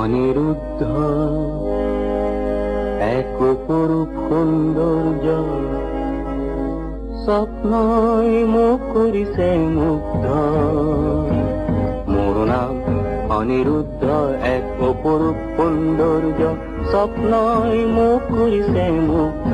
অনিরুদ্ধ এক অপরূপ সৌন্দর্য স্বপ্নই মুখ করিছে মুগ্ধ। মোর নাম অনিরুদ্ধ এক অপরূপ সৌন্দর্য স্বপ্নই মুখ করিছে মুগ্ধ।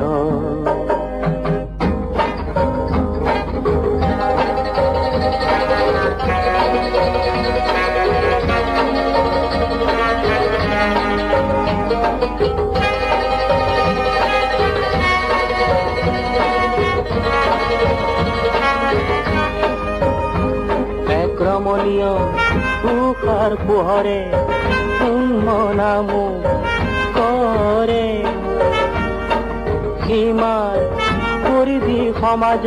রমণীয় তুষার পোহরে মনামু করে সীমার পরিধি সমাজ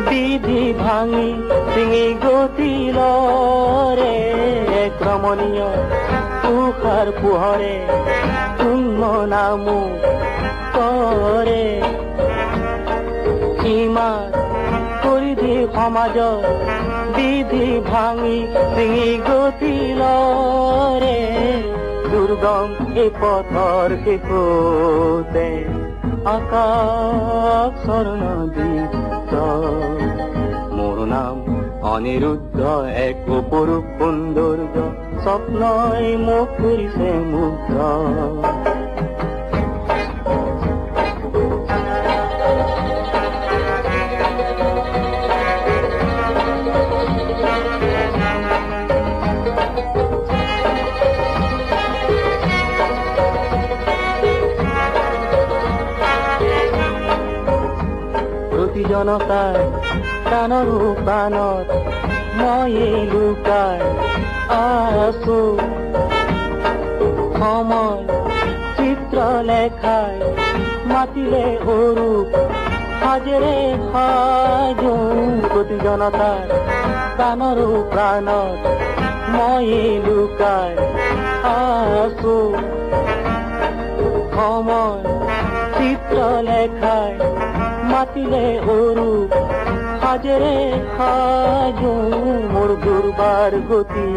বিধি ভাঙি চিঙি গতিলরে। এক রমণীয় তুষার পোহরে মনামু করে সীমার পরিধি সমাজ বিধি ভাঙি চিঙি গতিলরে। দুর্গম এ পথর শেষতে আকাশ স্বর্ণ দীপ্ত। মোর নাম অনিরুদ্ধ এক অপরূপ সৌন্দর্য স্বপ্নই মুখ করিছে মুগ্ধ। জনতাৰ প্ৰাণৰো প্ৰাণত ময়ে লুকাই আছো। সময় চিত্ৰ লেখাই মাতিলে অৰূপ সাজেৰে সাজো। প্ৰতি জনতাৰ প্ৰাণৰো প্ৰাণত ময়ে লুকাই আছো। সময় চিত্ৰ লেখাই মাতিলে অৰূপ সাজেৰে সাজো। মোৰ দুৰ্বাৰ গতি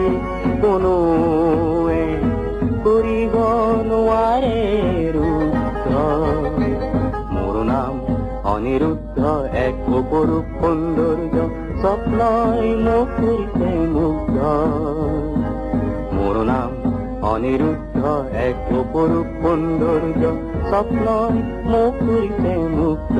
কোনোৱে কৰিব নোৱাৰে ৰুদ্ধ। মোৰ নাম অনিৰুদ্ধ এক অপৰূপ সৌন্দৰ্য স্বপ্নই মুখ কৰিছে মুগ্ধ। মোৰ নাম অনিৰুদ্ধ এক অপৰূপ সৌন্দৰ্য স্বপ্নই মুখ কৰিছে মুগ্ধ।